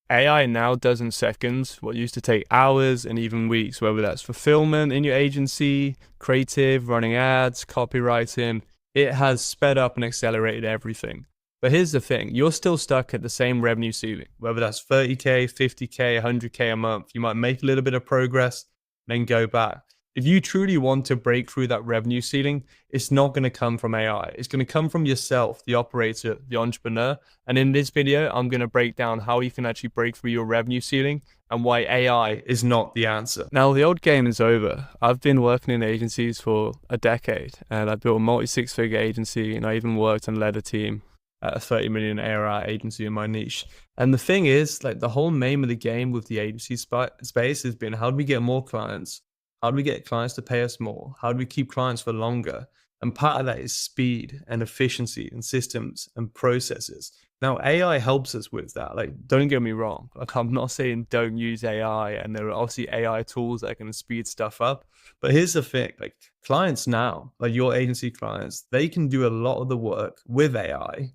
AI now does in seconds what used to take hours and even weeks, whether that's fulfillment in your agency, creative, running ads, copywriting. It has sped up and accelerated everything. But here's the thing, you're still stuck at the same revenue ceiling, whether that's 30K, 50K, 100K a month. You might make a little bit of progress, then go back. If you truly want to break through that revenue ceiling, it's not going to come from AI. It's going to come from yourself, the operator, the entrepreneur. And in this video, I'm going to break down how you can actually break through your revenue ceiling and why AI is not the answer. Now, the old game is over. I've been working in agencies for a decade, and I built a multi-six-figure agency, and I even worked and led a team at a 30 million ARR agency in my niche. And the thing is, like, the whole name of the game with the agency space has been, how do we get more clients? How do we get clients to pay us more? How do we keep clients for longer? And part of that is speed and efficiency and systems and processes. Now, AI helps us with that. Like, don't get me wrong. Like, I'm not saying don't use AI, and there are obviously AI tools that can speed stuff up. But here's the thing, like, clients now, like your agency clients, they can do a lot of the work with AI,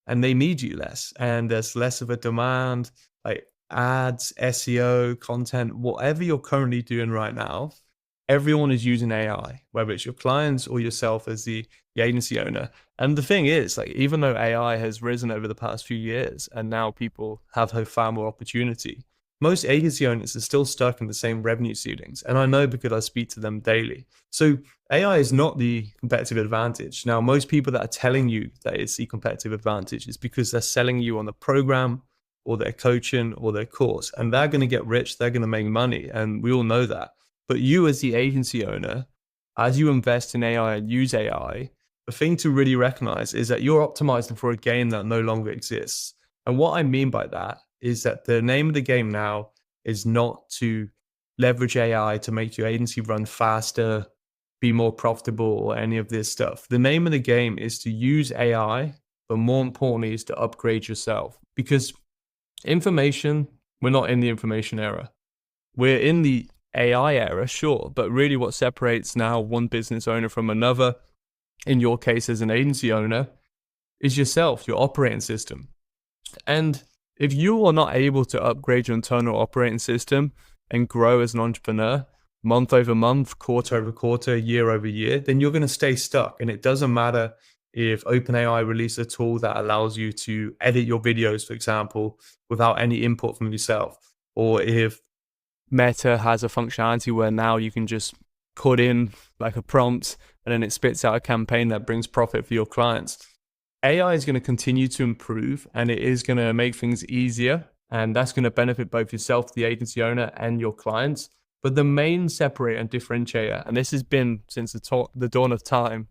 and they need you less. And there's less of a demand, like ads, SEO, content, whatever you're currently doing right now, everyone is using AI, whether it's your clients or yourself as the agency owner. And the thing is, like, even though AI has risen over the past few years and now people have far more opportunity, most agency owners are still stuck in the same revenue ceilings. And I know because I speak to them daily. So AI is not the competitive advantage. Now, most people that are telling you that it's the competitive advantage is because they're selling you on the program or their coaching or their course, and they're going to get rich, they're going to make money, and we all know that. But you as the agency owner, as you invest in AI and use AI, the thing to really recognize is that you're optimizing for a game that no longer exists. And what I mean by that is that the name of the game now is not to leverage AI to make your agency run faster, be more profitable, or any of this stuff. The name of the game is to use AI, but more importantly is to upgrade yourself. Because information, we're not in the information era. We're in the AI era, sure, but really what separates now one business owner from another, in your case as an agency owner, is yourself, your operating system. And if you are not able to upgrade your internal operating system and grow as an entrepreneur month over month, quarter over quarter, year over year, then you're going to stay stuck. And it doesn't matter if OpenAI release a tool that allows you to edit your videos, for example, without any input from yourself, or if Meta has a functionality where now you can just put in like a prompt and then it spits out a campaign that brings profit for your clients. AI is going to continue to improve, and it is going to make things easier, and that's going to benefit both yourself, the agency owner, and your clients. But the main separator and differentiator, and this has been since the dawn of time,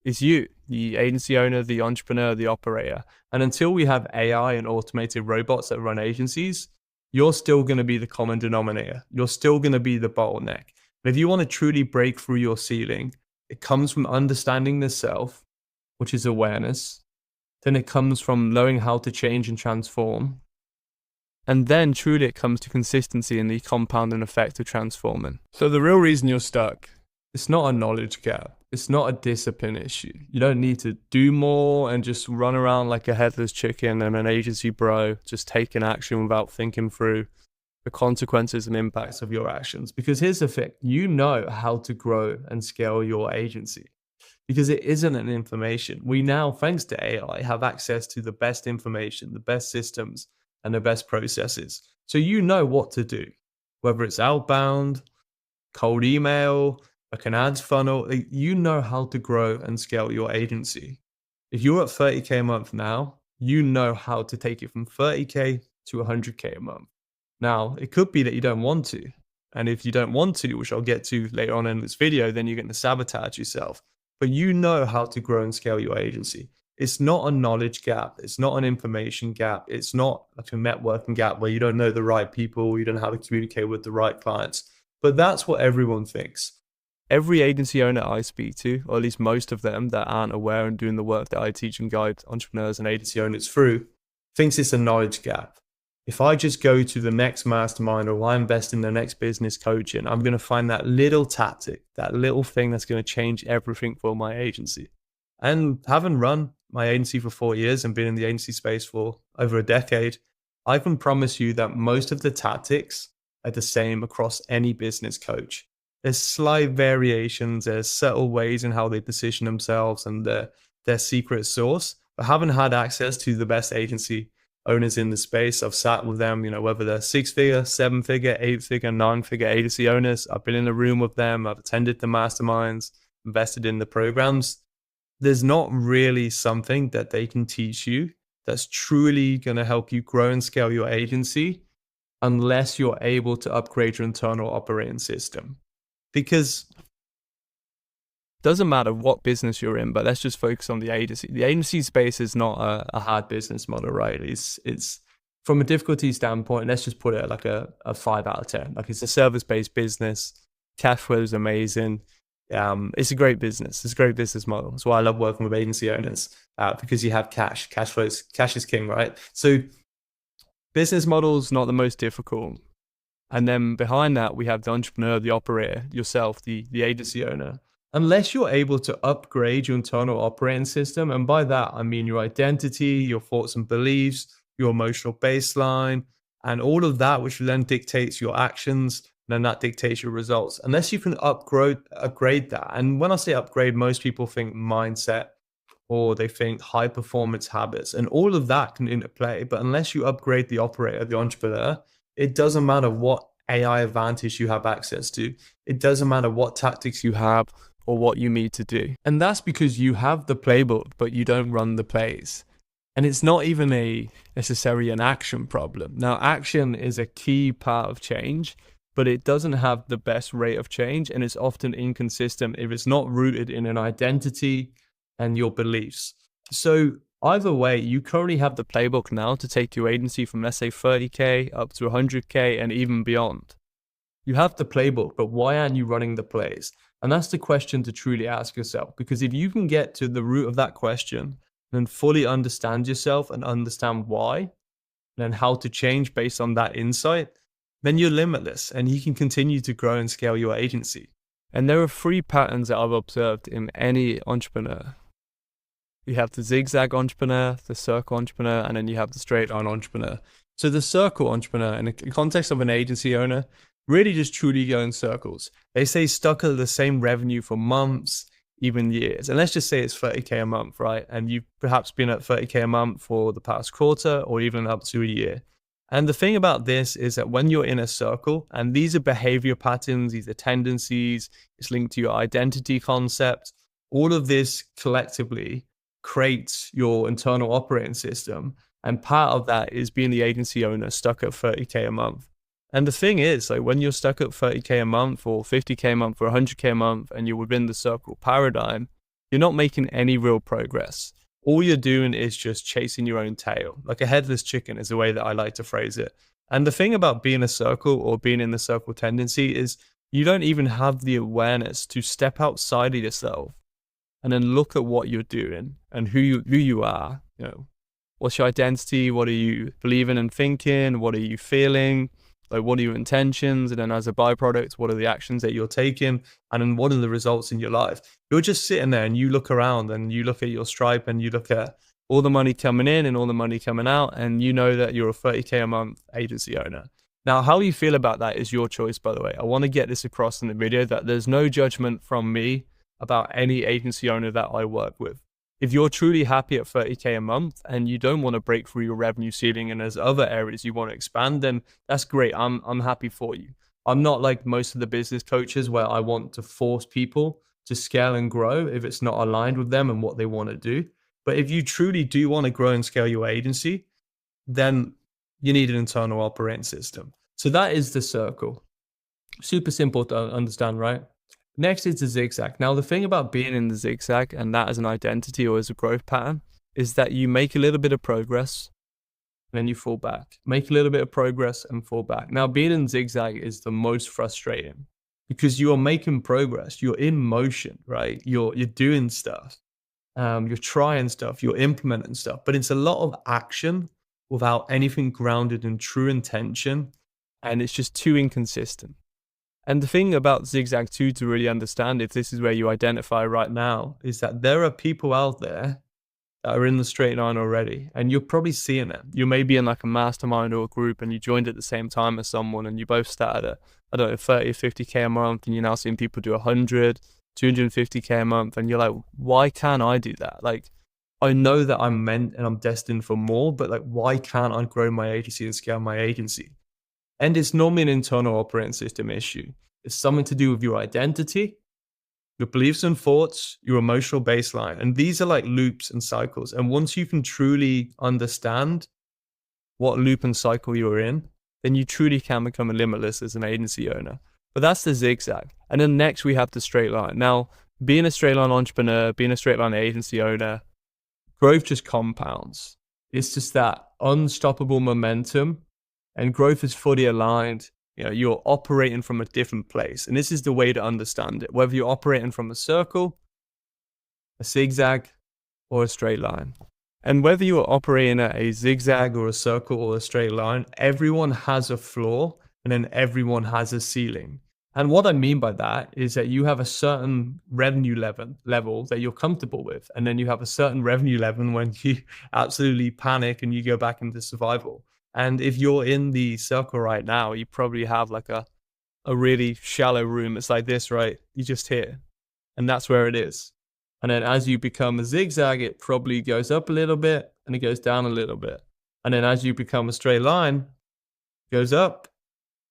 is you, the agency owner, the entrepreneur, the operator. And until we have AI and automated robots that run agencies, you're still going to be the common denominator. You're still going to be the bottleneck. And if you want to truly break through your ceiling, it comes from understanding the self, which is awareness. Then it comes from knowing how to change and transform. And then truly it comes to consistency and the compounding effect of transforming. So the real reason you're stuck, it's not a knowledge gap. It's not a discipline issue. You don't need to do more and just run around like a headless chicken and an agency bro, just taking action without thinking through the consequences and impacts of your actions. Because here's the thing, you know how to grow and scale your agency. Because it isn't an information. We now, thanks to AI, have access to the best information, the best systems, and the best processes. So you know what to do, whether it's outbound, cold email, like an ads funnel, you know how to grow and scale your agency. If you're at 30K a month now, you know how to take it from 30K to 100K a month. Now, it could be that you don't want to. And if you don't want to, which I'll get to later on in this video, then you're going to sabotage yourself. But you know how to grow and scale your agency. It's not a knowledge gap. It's not an information gap. It's not like a networking gap where you don't know the right people, you don't know how to communicate with the right clients. But that's what everyone thinks. Every agency owner I speak to, or at least most of them that aren't aware and doing the work that I teach and guide entrepreneurs and agency owners through, thinks it's a knowledge gap. If I just go to the next mastermind or I invest in the next business coaching, I'm going to find that little tactic, that little thing that's going to change everything for my agency. And having run my agency for 4 years and been in the agency space for over a decade, I can promise you that most of the tactics are the same across any business coach. There's slight variations, there's subtle ways in how they position themselves and their secret sauce, but haven't had access to the best agency owners in the space. I've sat with them, whether they're 6-figure, 7-figure, 8-figure, 9-figure agency owners. I've been in the room with them. I've attended the masterminds, invested in the programs. There's not really something that they can teach you that's truly going to help you grow and scale your agency unless you're able to upgrade your internal operating system. Because it doesn't matter what business you're in, but let's just focus on the agency. The agency space is not a hard business model, right? It's from a difficulty standpoint, let's just put it like a 5 out of 10. Like, it's a service-based business. Cash flow is amazing. It's a great business. It's a great business model. That's why I love working with agency owners, because you have cash. Cash is king, right? So business model's not the most difficult. And then behind that, we have the entrepreneur, the operator, yourself, the agency owner. Unless you're able to upgrade your internal operating system, and by that, I mean your identity, your thoughts and beliefs, your emotional baseline, and all of that, which then dictates your actions, then that dictates your results. Unless you can upgrade that. And when I say upgrade, most people think mindset, or they think high performance habits, and all of that can interplay. But unless you upgrade the operator, the entrepreneur, it doesn't matter what AI advantage you have access to. It doesn't matter what tactics you have or what you need to do. And that's because you have the playbook, but you don't run the plays. And it's not even necessarily an action problem. Now, action is a key part of change, but it doesn't have the best rate of change, and it's often inconsistent if it's not rooted in an identity and your beliefs. So either way, you currently have the playbook now to take your agency from, let's say, 30K up to 100K and even beyond. You have the playbook, but why aren't you running the plays? And that's the question to truly ask yourself, because if you can get to the root of that question and fully understand yourself and understand why, and how to change based on that insight, then you're limitless and you can continue to grow and scale your agency. And there are 3 patterns that I've observed in any entrepreneur. You have the zigzag entrepreneur, the circle entrepreneur, and then you have the straight line entrepreneur. So the circle entrepreneur, in the context of an agency owner, really just truly go in circles. They stay stuck at the same revenue for months, even years. And let's just say it's 30K a month, right? And you've perhaps been at 30K a month for the past quarter or even up to a year. And the thing about this is that when you're in a circle, and these are behavior patterns, these are tendencies, it's linked to your identity concept, all of this collectively creates your internal operating system. And part of that is being the agency owner stuck at 30K a month. And the thing is, like, when you're stuck at 30K a month or 50K a month or 100K a month and you're within the circle paradigm, you're not making any real progress. All you're doing is just chasing your own tail. Like a headless chicken is the way that I like to phrase it. And the thing about being a circle or being in the circle tendency is you don't even have the awareness to step outside of yourself and then look at what you're doing and who you are. What's your identity? What are you believing and thinking? What are you feeling? Like, what are your intentions? And then as a byproduct, what are the actions that you're taking? And then what are the results in your life? You're just sitting there and you look around and you look at your Stripe and you look at all the money coming in and all the money coming out. And you know that you're a 30K a month agency owner. Now, how you feel about that is your choice, by the way. I want to get this across in the video that there's no judgment from me about any agency owner that I work with. If you're truly happy at 30K a month and you don't want to break through your revenue ceiling and there's other areas you want to expand, then that's great. I'm happy for you. I'm not like most of the business coaches where I want to force people to scale and grow if it's not aligned with them and what they want to do. But if you truly do want to grow and scale your agency, then you need an internal operating system. So that is the circle. Super simple to understand, right? Next is the zigzag. Now, the thing about being in the zigzag and that as an identity or as a growth pattern is that you make a little bit of progress and then you fall back. Make a little bit of progress and fall back. Now, being in zigzag is the most frustrating because you are making progress. You're in motion, right? You're doing stuff. You're trying stuff. You're implementing stuff. But it's a lot of action without anything grounded in true intention. And it's just too inconsistent. And the thing about Zigzag 2 to really understand if this is where you identify right now is that there are people out there that are in the straight line already, and you're probably seeing it. You may be in like a mastermind or a group and you joined at the same time as someone and you both started at, I don't know, 30, 50K a month, and you're now seeing people do 100, 250K a month, and you're like, why can't I do that? Like, I know that I'm meant and I'm destined for more, but like, why can't I grow my agency and scale my agency? And it's normally an internal operating system issue. It's something to do with your identity, your beliefs and thoughts, your emotional baseline. And these are like loops and cycles. And once you can truly understand what loop and cycle you're in, then you truly can become limitless as an agency owner. But that's the zigzag. And then next we have the straight line. Now, being a straight line entrepreneur, being a straight line agency owner, growth just compounds. It's just that unstoppable momentum, and growth is fully aligned. You know, you're operating from a different place. And this is the way to understand it. Whether you're operating from a circle, a zigzag, or a straight line. And whether you're operating at a zigzag or a circle or a straight line, everyone has a floor and then everyone has a ceiling. And what I mean by that is that you have a certain revenue level that you're comfortable with. And then you have a certain revenue level when you absolutely panic and you go back into survival. And if you're in the circle right now, you probably have like a really shallow room. It's like this, right? You just hit, and that's where it is. And then as you become a zigzag, it probably goes up a little bit and it goes down a little bit. And then as you become a straight line, it goes up,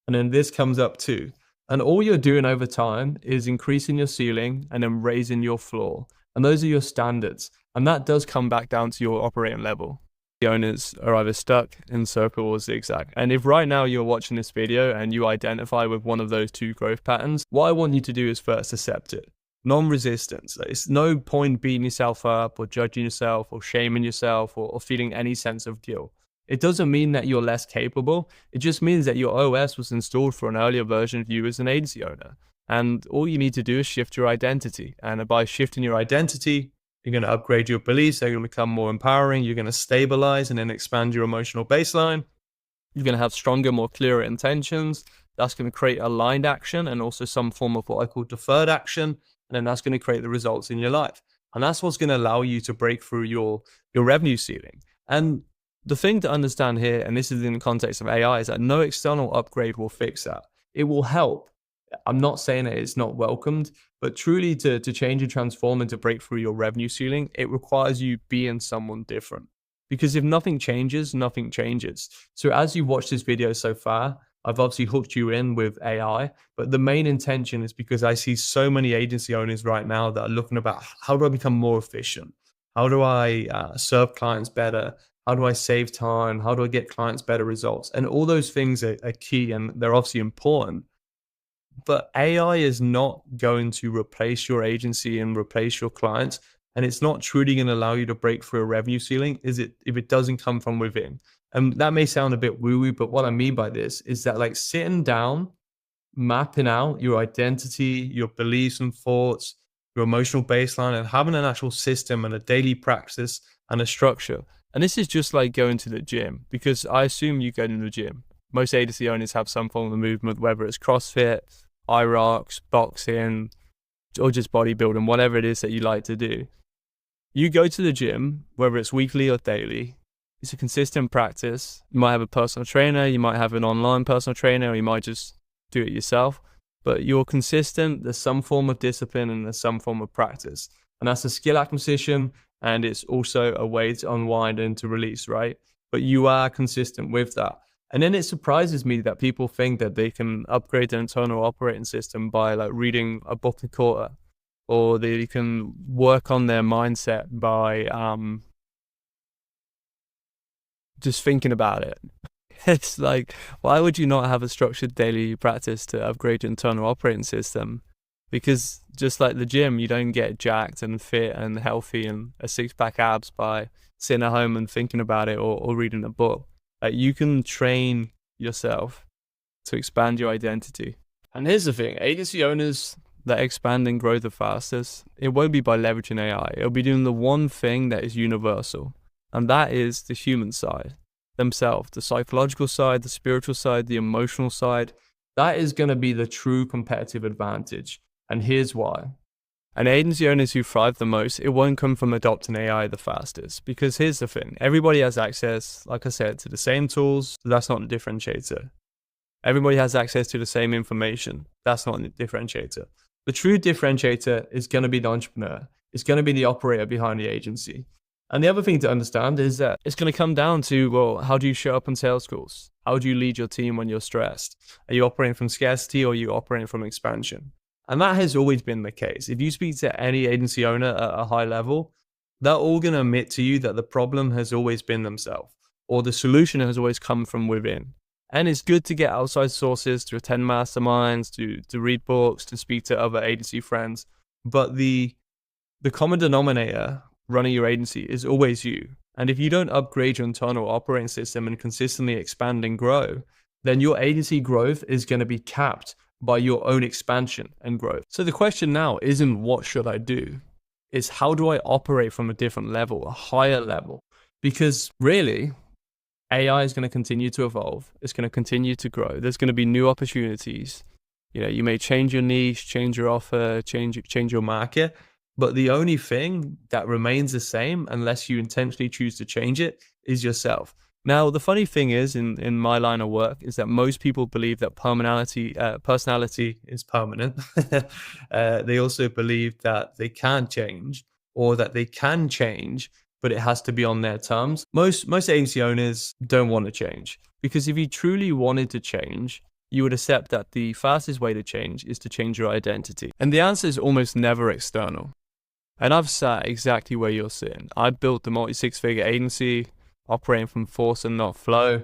and then this comes up too. And all you're doing over time is increasing your ceiling and then raising your floor. And those are your standards. And that does come back down to your operating level. The owners are either stuck in circle or zigzag. And if right now you're watching this video and you identify with one of those two growth patterns, what I want you to do is first accept it. Non-resistance. It's no point beating yourself up or judging yourself or shaming yourself or feeling any sense of guilt. It doesn't mean that you're less capable. It just means that your OS was installed for an earlier version of you as an agency owner. And all you need to do is shift your identity. And by shifting your identity, you're going to upgrade your beliefs. They're going to become more empowering. You're going to stabilize and then expand your emotional baseline. You're going to have stronger, more clearer intentions. That's going to create aligned action and also some form of what I call deferred action. And then that's going to create the results in your life. And that's what's going to allow you to break through your revenue ceiling. And the thing to understand here, and this is in the context of AI, is that no external upgrade will fix that. It will help. I'm not saying that it's not welcomed, but truly to change and transform and to break through your revenue ceiling, it requires you being someone different. Because if nothing changes, nothing changes. So as you watch this video so far, I've obviously hooked you in with AI, but the main intention is because I see so many agency owners right now that are looking about, how do I become more efficient? How do I serve clients better? How do I save time? How do I get clients better results? And all those things are key, and they're obviously important. But AI is not going to replace your agency and replace your clients. And it's not truly going to allow you to break through a revenue ceiling if it doesn't come from within. And that may sound a bit woo-woo, but what I mean by this is that like sitting down, mapping out your identity, your beliefs and thoughts, your emotional baseline, and having an actual system and a daily practice and a structure. And this is just like going to the gym, because I assume you go to the gym. Most agency owners have some form of movement, whether it's CrossFit, IROX, boxing, or just bodybuilding, whatever it is that you like to do. You go to the gym, whether it's weekly or daily. It's a consistent practice. You might have a personal trainer, you might have an online personal trainer, or you might just do it yourself. But you're consistent, there's some form of discipline, and there's some form of practice. And that's a skill acquisition, and it's also a way to unwind and to release, right? But you are consistent with that. And then it surprises me that people think that they can upgrade their internal operating system by like reading a book a quarter, or they can work on their mindset by just thinking about it. It's like, why would you not have a structured daily practice to upgrade your internal operating system? Because just like the gym, you don't get jacked and fit and healthy and a six-pack abs by sitting at home and thinking about it or reading a book. Like, you can train yourself to expand your identity. And here's the thing, agency owners that expand and grow the fastest, it won't be by leveraging AI. It'll be doing the one thing that is universal, and that is the human side themselves, the psychological side, the spiritual side, the emotional side. That is going to be the true competitive advantage. And here's why. And agency owners who thrive the most, it won't come from adopting AI the fastest. Because here's the thing, everybody has access, like I said, to the same tools. So that's not a differentiator. Everybody has access to the same information. That's not a differentiator. The true differentiator is going to be the entrepreneur. It's going to be the operator behind the agency. And the other thing to understand is that it's going to come down to, well, how do you show up on sales calls? How do you lead your team when you're stressed? Are you operating from scarcity or are you operating from expansion? And that has always been the case. If you speak to any agency owner at a high level, they're all going to admit to you that the problem has always been themselves, or the solution has always come from within. And it's good to get outside sources, to attend masterminds, to read books, to speak to other agency friends. But the common denominator running your agency is always you. And if you don't upgrade your internal operating system and consistently expand and grow, then your agency growth is going to be capped by your own expansion and growth. So the question now isn't what should I do? It's how do I operate from a different level, a higher level? Because really, AI is going to continue to evolve. It's going to continue to grow. There's going to be new opportunities. You may change your niche, change your offer, change your market. But the only thing that remains the same, unless you intentionally choose to change it, is yourself. Now, the funny thing is, in my line of work, is that most people believe that personality is permanent. They also believe that they can't change, or that they can change, but it has to be on their terms. Most agency owners don't want to change, because if you truly wanted to change, you would accept that the fastest way to change is to change your identity. And the answer is almost never external. And I've sat exactly where you're sitting. I built the multi-six-figure agency, operating from force and not flow.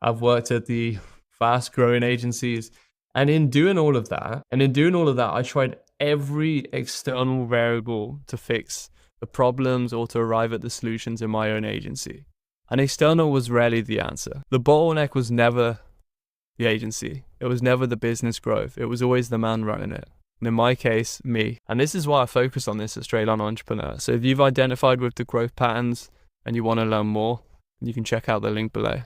I've worked at the fast-growing agencies. And in doing all of that, I tried every external variable to fix the problems or to arrive at the solutions in my own agency. And external was rarely the answer. The bottleneck was never the agency. It was never the business growth. It was always the man running it. And in my case, me. And this is why I focus on this at Straight Line Entrepreneur. So if you've identified with the growth patterns and you want to learn more, you can check out the link below.